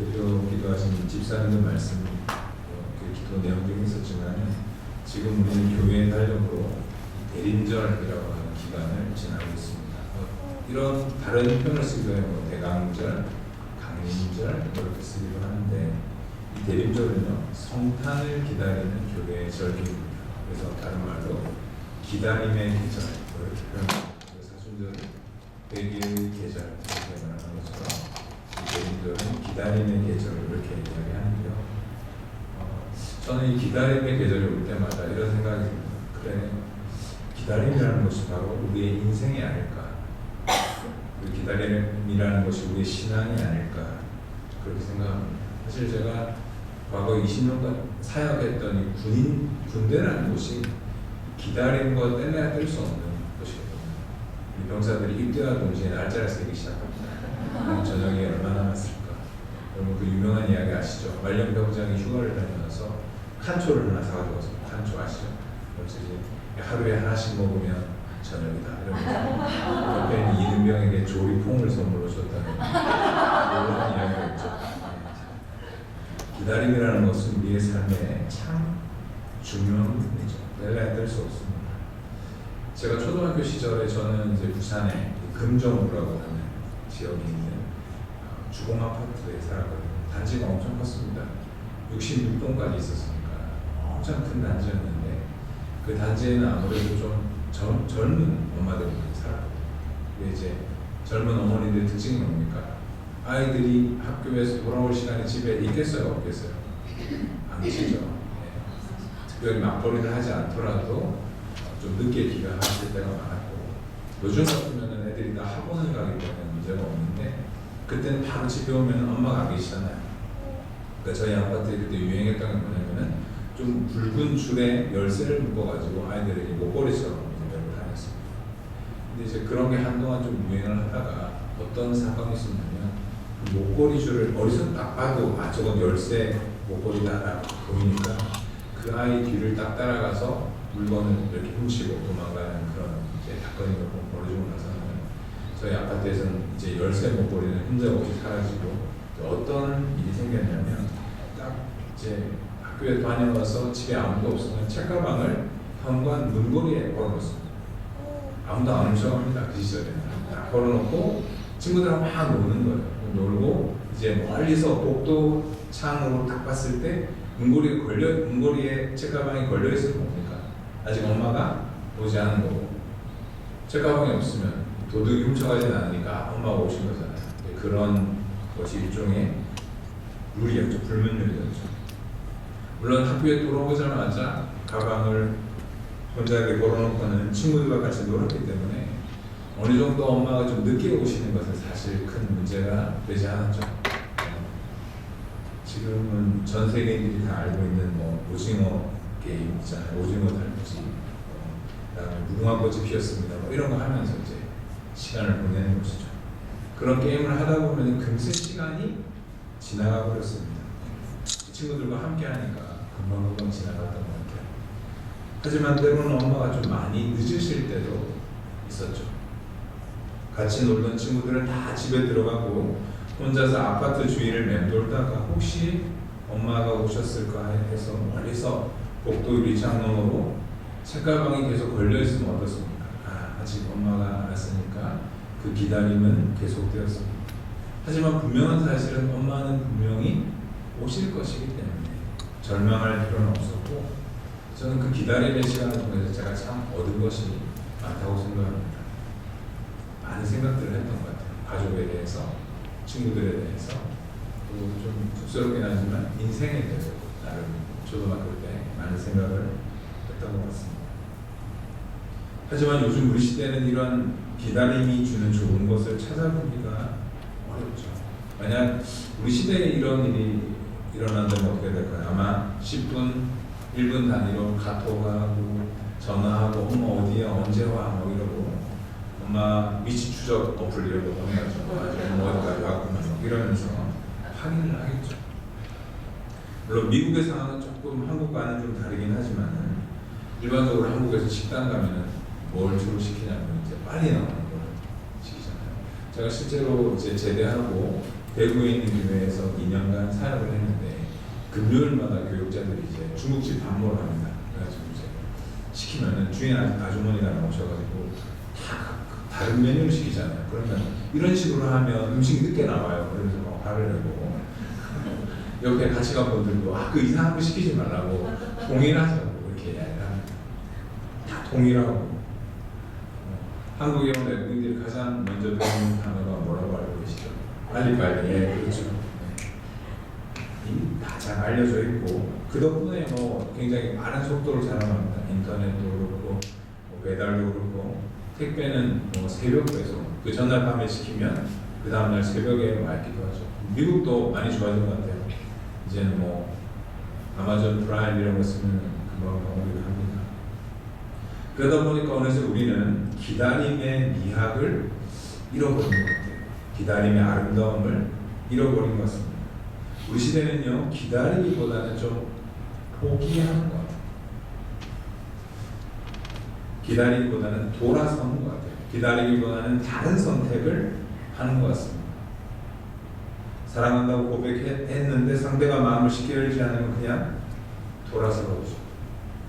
대표 기도하신 집사님도 말씀, 그 기도 내용 중에 있었지만 지금 우리는 교회의 달력으로 대림절이라고 하는 기간을 지나고 있습니다. 이런 다른 표현을 쓰기도 해요. 대강절, 강림절 이렇게 쓰기도 하는데 이 대림절은요 성탄을 기다리는 교회의 절기입니다. 그래서 다른 말로 기다림의 계절 이렇게 표현합니다. 사순절은 회개의 계절 이렇게 말하는 것처럼 이 대림절은 기다림의 계절 이렇게 이야기하는데요. 저는 이 기다림의 계절이 올 때마다 이런 생각이 듭니다. 그래, 기다림이라는 것이 바로 우리의 인생이 아닐까. 그 기다림이라는 것이 우리의 신앙이 아닐까. 그렇게 생각합니다. 사실 제가 과거 20년간 사역했던 이 군대라는 곳이 기다림과 떼내야 뗄 수 없는 곳이거든요. 우리 병사들이 입대와 동시에 날짜를 세기 시작합니다. 저녁에 얼마 남았을까? 여러분 그 유명한 이야기 아시죠? 말년 병장이 휴가를 다니면서 칸초를 하나 사가지고 왔어요. 칸초 아시죠? 그래서 이제 하루에 하나씩 먹으면 저녁이다 이러면서 옆에 있는 이등병에게 조리퐁을 선물로 줬다는 이런 이야기가 있죠. 기다림이라는 것은 우리의 삶에 참 중요한 부분이죠. 뗄래야 뗄 수 없습니다. 제가 초등학교 시절에 저는 이제 부산에 금정구라고 하는 지역에 있는 주공 아파트에 살았거든요. 단지가 엄청 컸습니다. 66동까지 있었으니까 엄청 큰 단지였는데 그 단지에는 아무래도 좀 젊은 엄마들이 살았거든요. 근데 이제 젊은 어머니들의 특징이 뭡니까? 아이들이 학교에서 돌아올 시간에 집에 있겠어요? 없겠어요? 안 계시죠? 네. 특별히 맞벌이를 하지 않더라도 좀 늦게 귀가하실 때가 많았고 요즘 같으면 애들이 다 학원을 가기 때문에 문제가 없는데 그때는 바로 집에 오면 엄마가 안 계시잖아요. 그러니까 저희 아파트에 그때 유행했던 게 뭐냐면은 좀 붉은 줄에 열쇠를 묶어가지고 아이들에게 목걸이처럼 메고 다녔습니다. 근데 이제 그런 게 한동안 좀 유행을 하다가 어떤 사건이 있었냐면 그 목걸이 줄을 머리서 딱 봐도 아 저건 열쇠 목걸이다라고 보이니까 그 아이 뒤를 딱 따라가서 물건을 이렇게 훔치고 도망가는 그런 이제 사건이 몇 번 벌어지고 나서는 저희 아파트에서는 이제 열쇠 목걸이는 흔적 없이 사라지고 어떤 일이 생겼냐면 딱 이제 학교에 다녀와서 집에 아무도 없으면 책가방을 현관 문고리에 걸어놓습니다. 아무도 안 훔쳐갑니다. 그 시절에는 딱 걸어놓고 친구들하고 막 노는 거예요. 놀고 이제 멀리서 복도 창으로 딱 봤을 때 문고리에 책가방이 걸려 있으면 뭡니까? 아직 엄마가 오지 않은 거고 책가방이 없으면 도둑이 훔쳐가진 않으니까 엄마가 오신 거잖아요. 그런 것이 일종의 룰이었죠. 불문율이었죠. 물론 학교에 돌아오자마자 가방을 혼자게 걸어놓고는 친구들과 같이 놀았기 때문에 어느 정도 엄마가 좀 늦게 오시는 것은 사실 큰 문제가 되지 않았죠. 지금은 전 세계인들이 다 알고 있는 뭐 오징어 게임 있잖아요. 오징어 달구지, 그다음에 무궁화꽃이 피었습니다. 뭐 이런 거 하면서 이제 시간을 보내는 것이죠. 그런 게임을 하다 보면 금세 시간이 지나가 버렸습니다. 친구들과 함께 하니까 금방 지나갔던 것 같아요. 하지만 때로는 엄마가 좀 많이 늦으실 때도 있었죠. 같이 놀던 친구들은 다 집에 들어가고 혼자서 아파트 주위를 맴돌다가 혹시 엄마가 오셨을까 해서 멀리서 복도 유리창 너머로 책가방이 계속 걸려있으면 어떻습니까? 아직 엄마가 안 왔으니까 그 기다림은 계속되었습니다. 하지만 분명한 사실은 엄마는 분명히 오실 것이기 때문에 절망할 필요는 없었고 저는 그 기다림의 시간을 통해서 제가 참 얻은 것이 많다고 생각합니다. 많은 생각들을 했던 것 같아요. 가족에 대해서, 친구들에 대해서, 또 좀 쑥스럽긴 하지만 인생에 대해서 나름 초등학교 때 많은 생각을 했던 것 같습니다. 하지만 요즘 우리 시대는 이런 기다림이 주는 좋은 것을 찾아보기가 어렵죠. 만약 우리 시대에 이런 일이 일어난다면 어떻게 될까요? 아마 10분, 1분 단위로 카톡하고 전화하고 엄마 어디야 언제 와 뭐 이러고 엄마 위치 추적 어플 이런 거 보내가지고 어디까지 왔구나 이러면서 확인을 하겠죠. 물론 미국의 상황은 조금 한국과는 좀 다르긴 하지만 일반적으로 한국에서 식당 가면은 뭘 주로 시키냐면 이제 빨리 나오는 걸 시키잖아요. 제가 실제로 이제 제대하고 대구에 있는 교회에서 2년간 사역을 했는데 금요일마다 교육자들이 이제 중국집 밥 먹으러 갑니다. 그래가지고 이제 시키면은 주인 아주머니가 나오셔가지고 다 다른 메뉴를 시키잖아요. 그러면 이런 식으로 하면 음식이 늦게 나와요. 그래서 막 화를 내고 옆에 같이 간 분들도 그 이상한 거 시키지 말라고 동일하자고 이렇게 이야기를 합니다. 다 동일하고 한국에 온 외국인들이 가장 먼저 배우는 단어가 뭐라고 알고 계시죠? 빨리빨리. 예, 그렇죠. 이미 다 잘 알려져 있고 그 덕분에 뭐 굉장히 많은 속도로 자라납니다. 인터넷도 그렇고 뭐 배달도 그렇고 택배는 뭐 새벽 배송 그 전날 밤에 시키면 그 다음날 새벽에 와 있기도 하죠. 미국도 많이 좋아진 것 같아요. 이제는 뭐 아마존 프라임 이런 거 쓰면 금방 오기도 합니다. 그러다 보니까 어느새 우리는 기다림의 미학을 잃어버린 것 같아요. 기다림의 아름다움을 잃어버린 것 같습니다. 우리 시대는요, 기다리기보다는 좀 포기하는 것 같아요. 기다리기보다는 돌아서는 것 같아요. 기다리기보다는 다른 선택을 하는 것 같습니다. 사랑한다고 고백했는데 상대가 마음을 쉽게 열지 않으면 그냥 돌아서죠.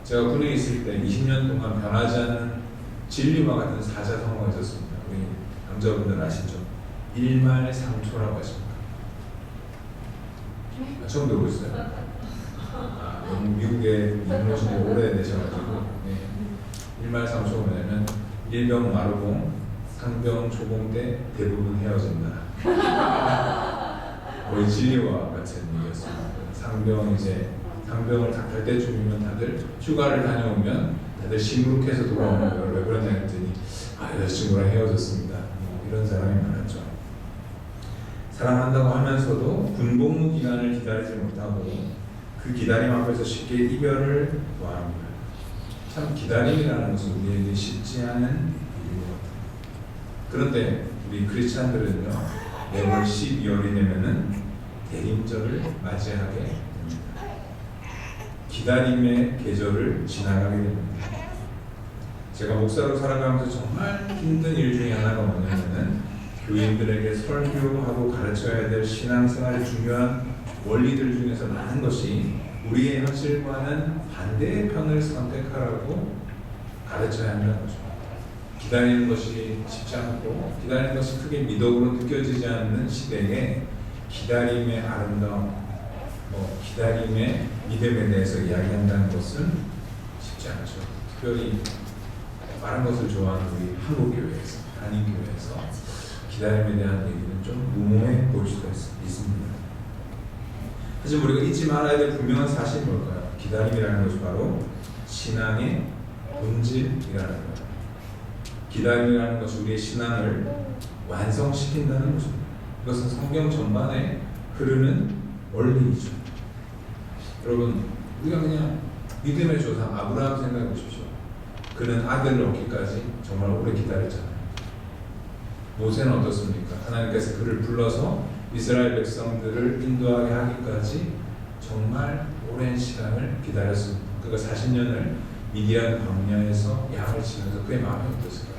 제가 군에 있을 때 20년 동안 변하지 않는 진리와 같은 사자성어가 있었습니다. 우리 남자분들 아시죠? 일말상초라고 하십니다. 처음 들어보셨어요? 너무 미국에 입문하신 지 오래되셔가지고 일말상초 뭐냐면 일병 마루봉, 상병 초봉 때 대부분 헤어진다. 거의 진리와 같은 얘기였습니다. 상병을 다 탈 때쯤이면 다들 휴가를 다녀오면 다들 시무룩해서 돌아오는 거예요. 왜 그러냐 했더니 여자친구랑 헤어졌습니다. 이런 사람이 많았죠. 사랑한다고 하면서도 군복무 기간을 기다리지 못하고 그 기다림 앞에서 쉽게 이별을 좋아합니다. 참 기다림이라는 것은 우리에게 쉽지 않은 일인 것 같아요. 그런데 우리 크리스찬들은요, 매월 12월이 되면은 대림절을 맞이하게 됩니다. 기다림의 계절을 지나가게 됩니다. 제가 목사로 살아가면서 정말 힘든 일 중에 하나가 뭐냐면은 교인들에게 설교하고 가르쳐야 될 신앙생활의 중요한 원리들 중에서 많은 것이 우리의 현실과는 반대의 편을 선택하라고 가르쳐야 한다는 거죠. 기다리는 것이 쉽지 않고 기다리는 것이 크게 미덕으로 느껴지지 않는 시대에 기다림의 아름다움, 기다림의 믿음에 대해서 이야기한다는 것은 쉽지 않죠. 특별히 많은 것을 좋아하는 우리 한국교회에서, 한인교회에서 기다림에 대한 얘기는 좀 무모해 보일 수가 있습니다. 사실 우리가 잊지 말아야 될 분명한 사실이 뭘까요? 기다림이라는 것이 바로 신앙의 본질이라는 거예요. 기다림이라는 것이 우리의 신앙을 완성시킨다는 것입니다. 이것은 성경 전반에 흐르는 원리이죠. 여러분, 우리가 그냥 믿음의 조상 아브라함 생각해 보십시오. 그는 아들을 얻기까지 정말 오래 기다렸잖아요. 모세는 어떻습니까? 하나님께서 그를 불러서 이스라엘 백성들을 인도하게 하기까지 정말 오랜 시간을 기다렸습니다. 그가 40년을 미디안 광야에서 양을 치면서 그의 마음이 어땠을까요?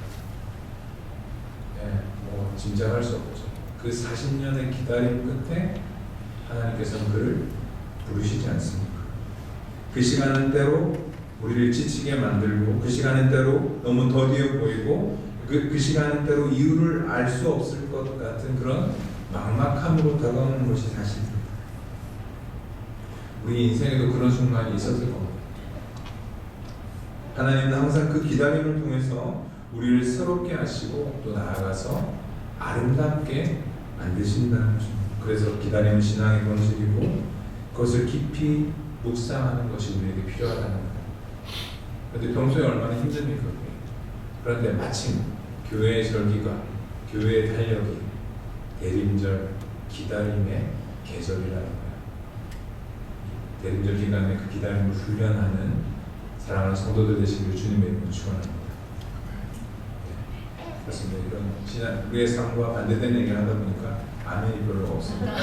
짐작할 수 없죠. 그 40년의 기다림 끝에 하나님께서는 그를 부르시지 않습니까? 그 시간은 때로 우리를 지치게 만들고 그 시간은 때로 너무 더디어 보이고 그 시간은 때로 이유를 알 수 없을 것 같은 그런 막막함으로 다가오는 것이 사실입니다. 우리 인생에도 그런 순간이 있었을 겁니다. 하나님은 항상 그 기다림을 통해서 우리를 새롭게 하시고 또 나아가서 아름답게 만드신다는 것입니다. 그래서 기다림은 신앙의 본질이고 그것을 깊이 묵상하는 것이 우리에게 필요하다는 거예요. 그런데 평소에 얼마나 힘듭니까? 그런데 마침 교회의 절기가, 교회의 탄력이 대림절 기다림의 계절이라는 거예요. 대림절 기간에 그 기다림을 훈련하는 사랑하는 성도들 되시기를 주님의 이름으로 축원합니다. 그렇습니다. 이런 우리의 삶과 반대되는 얘기를 하다 보니까 아멘이 별로 없습니다.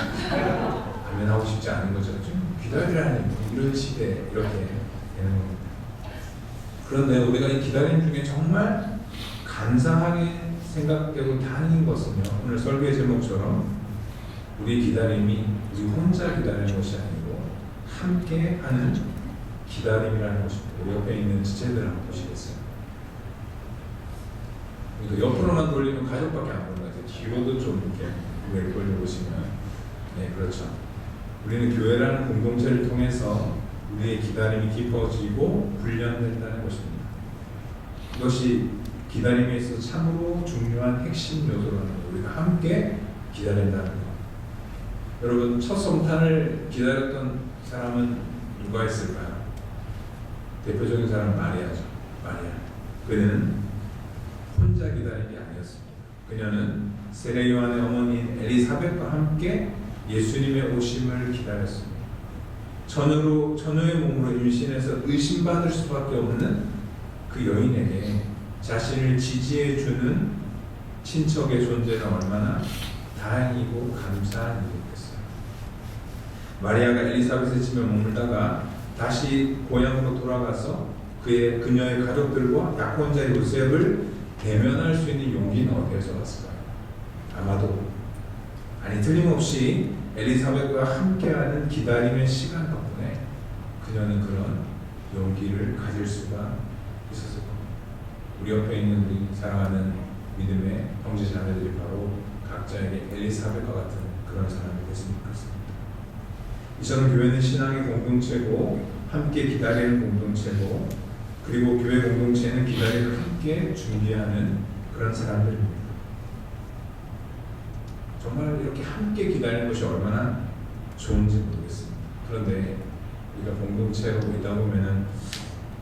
아멘 하고 싶지 않은 거죠. 좀 기다리라니 이런 시대 이렇게 되는 겁니다. 그런데 우리가 이 기다림 중에 정말 감사하게 생각되고 다행인 것은요. 오늘 설교의 제목처럼 우리 기다림이 우리 혼자 기다리는 것이 아니고 함께 하는 기다림이라는 것입니다. 우리 옆에 있는 지체들 한번 보시겠어요? 옆으로만 돌리면 가족밖에 안 보는 것 같아요. 뒤로도 좀 이렇게 고개를 돌려보시면, 네, 그렇죠. 우리는 교회라는 공동체를 통해서 우리의 기다림이 깊어지고 훈련된다는 것입니다. 이것이 기다림에 있어서 참으로 중요한 핵심 요소라는 것, 우리가 함께 기다린다는 것. 여러분, 첫 성탄을 기다렸던 사람은 누가 있을까요? 대표적인 사람은 마리아죠. 마리아. 그는 혼자 기다린 게 아니었습니다. 그녀는 세례 요한의 어머니인 엘리사벳과 함께 예수님의 오심을 기다렸습니다. 처녀의 몸으로 임신해서 의심받을 수밖에 없는 그 여인에게 자신을 지지해주는 친척의 존재가 얼마나 다행이고 감사한 일이겠어요. 마리아가 엘리사벳의 집에 머물다가 다시 고향으로 돌아가서 그녀의 가족들과 약혼자 요셉을 대면할 수 있는 용기는 어디에서 왔을까요? 아마도, 아니 틀림없이 엘리사벳과 함께하는 기다림의 시간 덕분에 그녀는 그런 용기를 가질 수가 있었을 겁니다. 우리 옆에 있는 우리 사랑하는 믿음의 형제 자매들이 바로 각자에게 엘리사벳과 같은 그런 사람이 됐으면 좋겠습니다. 이처럼 교회는 신앙의 공동체고 함께 기다리는 공동체고, 그리고 교회 공동체는 기다림을 함께 준비하는 그런 사람들입니다. 정말 이렇게 함께 기다리는 것이 얼마나 좋은지 모르겠습니다. 그런데 우리가 공동체로 있다 보면은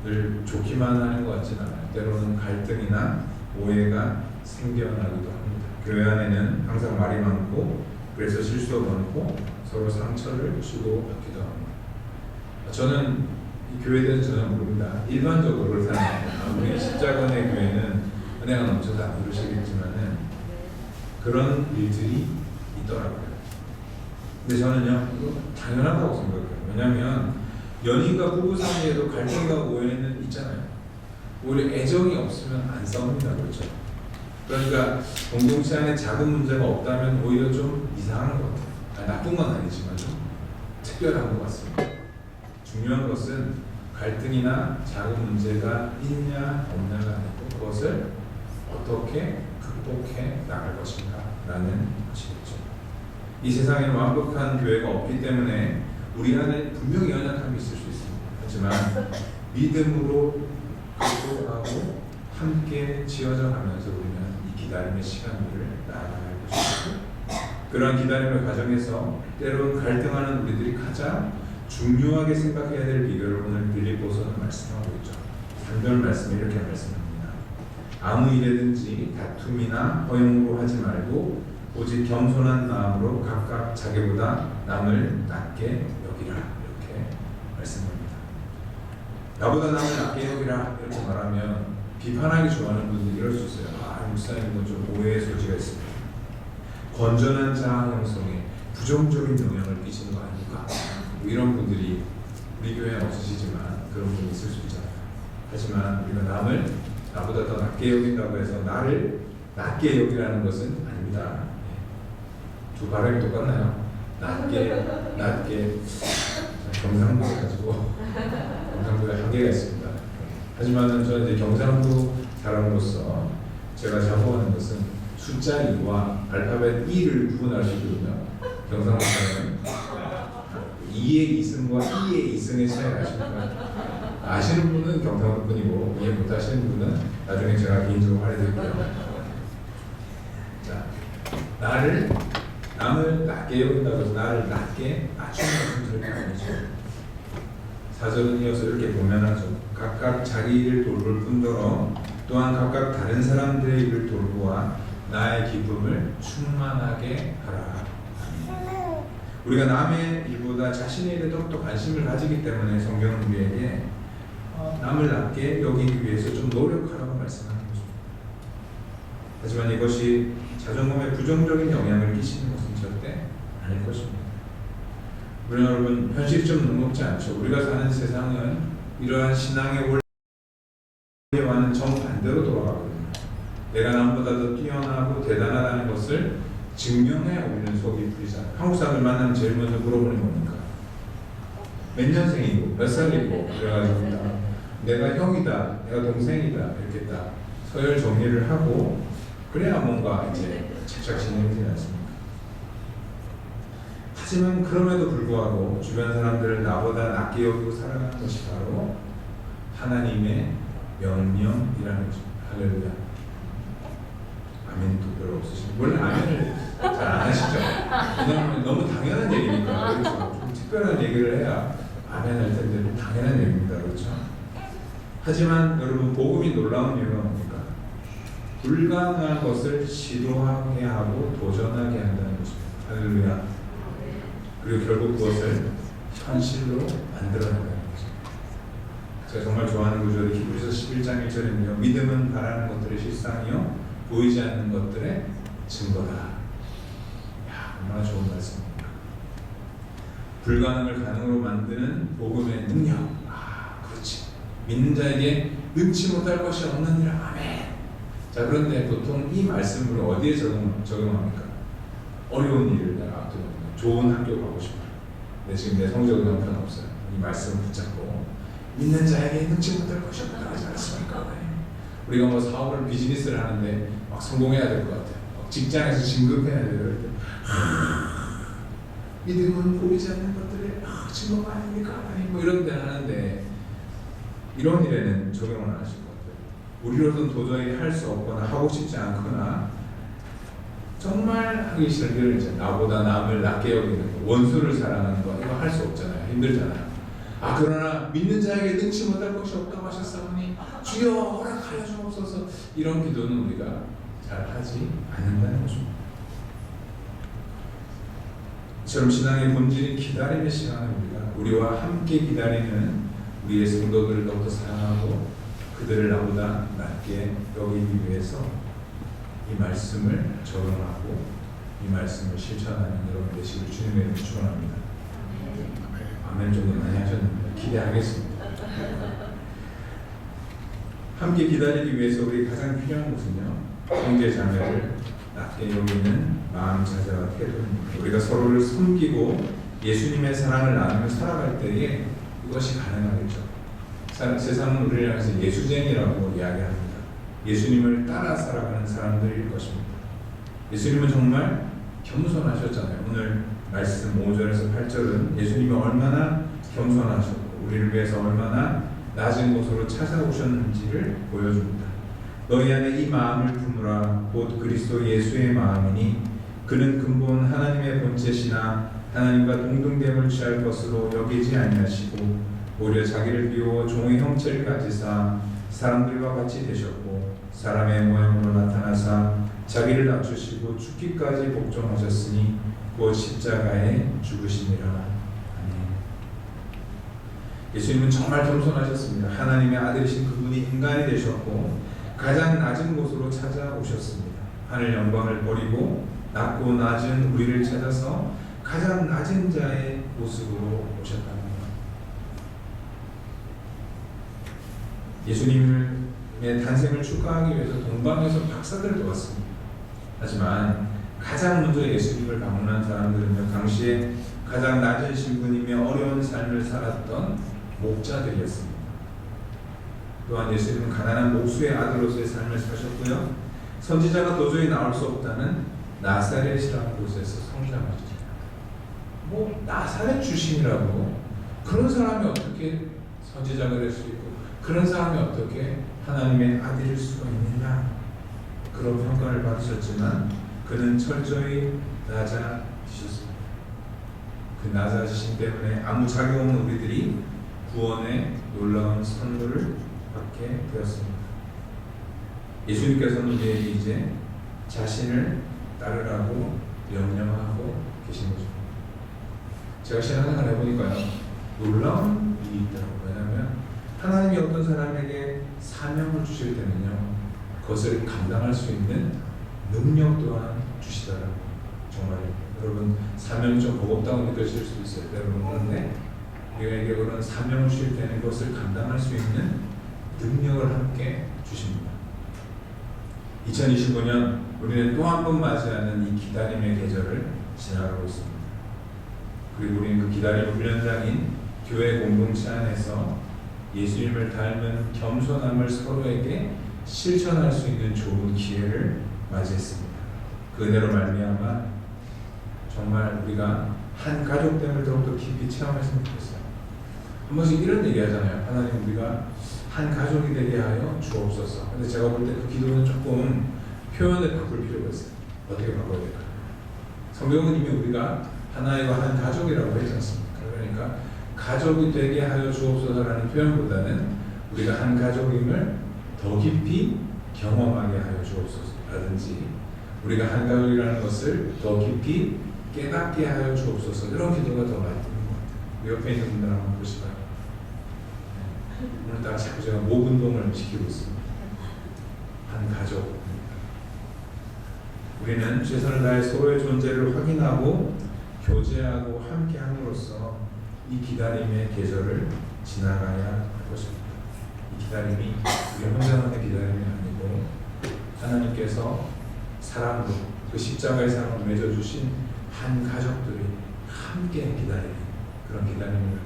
늘 좋기만 하는 것 같지는 않아요. 때로는 갈등이나 오해가 생겨나기도 합니다. 교회 안에는 항상 말이 많고, 그래서 실수도 많고, 서로 상처를 주고받기도 합니다. 저는 이 교회에 대해서 전혀 모릅니다. 일반적으로 그렇다는 아무리 십자군의 교회는 은혜가 넘쳐서 안 그러시겠지만은 그런 일들이 있더라고요. 근데 저는요, 이거 당연하다고 생각해요. 왜냐하면 연인과 부부 사이에도 갈등과 오해는 있잖아요. 오히려 애정이 없으면 안 싸웁니다. 그렇죠? 그러니까 공동체 안에 작은 문제가 없다면 오히려 좀 이상한 것 같아요. 아니, 나쁜 건 아니지만 좀 특별한 것 같습니다. 중요한 것은 갈등이나 작은 문제가 있냐 없냐가 아니고 그것을 어떻게 극복해 나갈 것인가 라는 것이겠죠. 이 세상에는 완벽한 교회가 없기 때문에 우리 안에 분명히 연약함이 있을 수 있습니다. 하지만 믿음으로 극복하고 함께 지어져 가면서 우리는 이 기다림의 시간들을 나아갈 것입니다. 그러한 기다림의 과정에서 때로는 갈등하는 우리들이 가장 중요하게 생각해야 될 비결을 오늘 빌립보서는 말씀하고 있죠. 3절 말씀에 이렇게 말씀합니다. 아무 일에든지 다툼이나 허용으로 하지 말고 오직 겸손한 마음으로 각각 자기보다 남을 낮게 여기라, 이렇게 말씀합니다. 나보다 남을 낮게 여기라 이렇게 말하면 비판하기 좋아하는 분들이 이럴 수 있어요. 목사님은 좀 오해의 소지가 있습니다. 건전한 자아 형성에 부정적인 영향을 끼치는 거 아닙니까? 뭐 이런 분들이 우리 교회는 없으시지만 그런 분이 있을 수 있잖아요. 하지만 우리가 남을 나보다 더 낮게 여긴다고 해서 나를 낮게 여기라는 것은 아닙니다. 두 발음이 똑같나요? 낮게 경상도 가지고 경상도에 한계가 있습니다. 하지만 저는 이제 경상도 사람으로서 제가 자부하는 것은 숫자 2와 알파벳 E를 구분할 수 있거든요. 경상도 사람은 2의 이승과 2의 이승의 차이를 아십니까? 아시는 분은 경상도 분이고 이해 못하시는 분은 나중에 제가 개인적으로 알려드릴게요. 자, 남을 낮게 여긴다고 해서 나를 낮게 낮추는 것은 절대 아니죠. 사절은 이어서 이렇게 보면하죠. 각각 자기 일을 돌볼 뿐더러 또한 각각 다른 사람들의 일을 돌보아 나의 기쁨을 충만하게 하라. 우리가 남의 일보다 자신의 일에 더욱더 관심을 가지기 때문에 성경은 우리에게 남을 낮게 여기기 위해서 좀 노력하라고 말씀하는 거죠. 하지만 이것이 자존감에 부정적인 영향을 끼치는 것은 절대 아닐 것입니다. 우리 여러분, 현실이 좀 녹록지 않죠. 우리가 사는 세상은 이러한 신앙의 원리와는 정반대로 돌아가거든요. 내가 남보다 더 뛰어나고 대단하다는 것을 증명해야 우리는 속이 풀리잖아요. 한국 사람들 만나면 제일 먼저 물어보는 뭡니까? 몇 년생이고 몇 살이고 그래가지고 내가 형이다, 내가 동생이다 이렇게 딱 서열 정리를 하고 그래야 뭔가 이제 착착 진행되지 않습니까? 하지만 그럼에도 불구하고 주변 사람들을 나보다 낮게 여기고 살아가는 것이 바로 하나님의 명령이라는 거죠. 할렐루야. 아멘이 또 별로 없으시죠? 원래 아멘을 잘 안 하시죠? 왜냐하면 너무 당연한 얘기니까. 그래서 좀 특별한 얘기를 해야 아멘 할 텐데 당연한 얘기입니다. 그렇죠? 하지만 여러분 복음이 놀라운 이유가 뭡니까? 불가능한 것을 시도하게 하고 도전하게 한다는 것입니다. 할렐루야. 그리고 결국 그것을 현실로 만들어낸다는 거죠. 제가 정말 좋아하는 구절이 히브리서 11장 1절입니다. 믿음은 바라는 것들의 실상이요 보이지 않는 것들의 증거다. 야, 얼마나 좋은 말씀입니까? 불가능을 가능으로 만드는 복음의 능력. 아, 그렇지. 믿는 자에게 능치 못할 것이 없느니라. 아멘. 자, 그런데 보통 이 말씀을 어디에 적용합니까? 어려운 일을 내가 앞두고 좋은 학교 가고 싶어요. 근데 지금 내 성적은 형편없어요. 이 말씀을 붙잡고 믿는 자에게 능치 못할 것이 없다고 하지 않습니까? 우리가 뭐 사업을 비즈니스를 하는데 막 성공해야 될 것 같아요. 직장에서 진급해야 돼요. 믿음은 보이지 않는 것들의 증거가 아닙니까? 아니 뭐 이런 데 하는데 이런 일에는 적용을 안 하실 것 같아요. 우리로서는 도저히 할 수 없거나 하고 싶지 않거나 정말 하기 싫은 일을 이제 나보다 남을 낮게 여기는 거, 원수를 사랑하는 거 이거 할 수 없잖아요. 힘들잖아요. 아 그러나 믿는 자에게 능치 못할 것이 없다고 하셨사오니 주여 허락하여 주옵소서. 이런 기도는 우리가 잘 하지 않는다는 것입니다. 이처럼 신앙의 본질인 기다림의 시간을 우리와 함께 기다리는 우리의 성도들을 더욱더 사랑하고 그들을 나보다 낮게 여기기 위해서 이 말씀을 적용하고 이 말씀을 실천하는 여러분 되시길 주님의 이름으로 축원합니다. 아멘 정도 많이 하셨는데 기대하겠습니다. 함께 기다리기 위해서 우리 가장 필요한 것은요, 형제 자매를 낮게 여기는 마음 자세와 태도입니다. 우리가 서로를 섬기고 예수님의 사랑을 나누며 살아갈 때에 이것이 가능하겠죠. 세상은 우리를 향해서 예수쟁이라고 이야기합니다. 예수님을 따라 살아가는 사람들일 것입니다. 예수님은 정말 겸손하셨잖아요. 오늘 말씀 5절에서 8절은 예수님이 얼마나 겸손하셨고 우리를 위해서 얼마나 낮은 곳으로 찾아오셨는지를 보여줍니다. 너희 안에 이 마음을 품으라. 곧 그리스도 예수의 마음이니 그는 근본 하나님의 본체시나 하나님과 동등됨을 취할 것으로 여기지 아니하시고 오히려 자기를 비워 종의 형체를 가지사 사람들과 같이 되셨고 사람의 모양으로 나타나사 자기를 낮추시고 죽기까지 복종하셨으니 곧 십자가에 죽으시니라. 아멘. 예수님은 정말 겸손하셨습니다. 하나님의 아들이신 그분이 인간이 되셨고 가장 낮은 곳으로 찾아오셨습니다. 하늘 영광을 버리고 낮고 낮은 우리를 찾아서 가장 낮은 자의 모습으로 오셨다는 것. 예수님의 탄생을 축하하기 위해서 동방에서 박사들을 도왔습니다. 하지만 가장 먼저 예수님을 방문한 사람들은요, 당시에 가장 낮은 신분이며 어려운 삶을 살았던 목자들이었습니다. 또한 예수님은 가난한 목수의 아들로서의 삶을 사셨고요, 선지자가 도저히 나올 수 없다는 나사렛이라는 곳에서 성장하셨어요. 뭐 나사렛 출신이라고 그런 사람이 어떻게 선지자가 될 수 있고 그런 사람이 어떻게 하나님의 아들일 수가 있느냐, 그런 평가를 받으셨지만 그는 철저히 낮아지셨습니다. 그 낮아지심 때문에 아무 자격 없는 우리들이 구원의 놀라운 선물을 받게 되었습니다. 예수님께서는 우리에게 이제 자신을 따르라고 명령하고 계신 거죠. 제가 신앙생활 해보니까요, 놀라운 일이 있더라고요. 왜냐하면 하나님이 어떤 사람에게 사명을 주실 때는요, 그것을 감당할 수 있는 능력 또한 주시더라고요. 정말 여러분 사명이 좀 버겁다고 느껴질 수도 있어요. 여러분 그런데 우리에게 그런 사명을 주실 때는 그것을 감당할 수 있는 능력을 함께 주십니다. 2025년 우리는 또 한 번 맞이하는 이 기다림의 계절을 지나가고 있습니다. 그리고 우리는 그 기다림 훈련장인 교회 공동체 안에서 예수님을 닮은 겸손함을 서로에게 실천할 수 있는 좋은 기회를 맞이했습니다. 그 은혜로 말미암아 정말 우리가 한 가족됨을 더욱더 깊이 체험했으면 좋겠어요. 한 번씩 이런 얘기 하잖아요. 하나님, 우리가 한 가족이 되게 하여 주옵소서. 근데 제가 볼 때 그 기도는 조금 표현을 바꿀 필요가 있어요. 어떻게 바꿔야 될까요? 성경은 이미 우리가 하나이와 한 가족이라고 했지 않습니까? 그러니까 가족이 되게 하여 주옵소서라는 표현보다는 우리가 한 가족임을 더 깊이 경험하게 하여 주옵소서라든지, 우리가 한 가족이라는 것을 더 깊이 깨닫게 하여 주옵소서, 이런 기도가 더 많이 드는 것 같아요. 옆에 있는 분들 한번 보실까요? 오늘따라 자꾸 제가 목 운동을 시키고 있습니다. 한 가족. 우리는 최선을 다해 서로의 존재를 확인하고 교제하고 함께 함으로써 이 기다림의 계절을 지나가야 할 것입니다. 이 기다림이 우리 혼자만의 기다림이 아니고 하나님께서 사랑으로 그 십자가의 사랑을 맺어주신 한 가족들이 함께 기다리는 그런 기다림을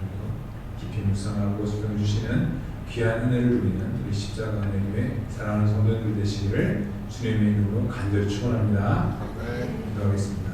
깊이 묵상하고 적용해주시는 귀한 은혜를 누리는 우리 십자가 은혜교회 사랑하는 성도님들 되시기를 주님의 이름으로 간절히 축원합니다. 기도하겠습니다.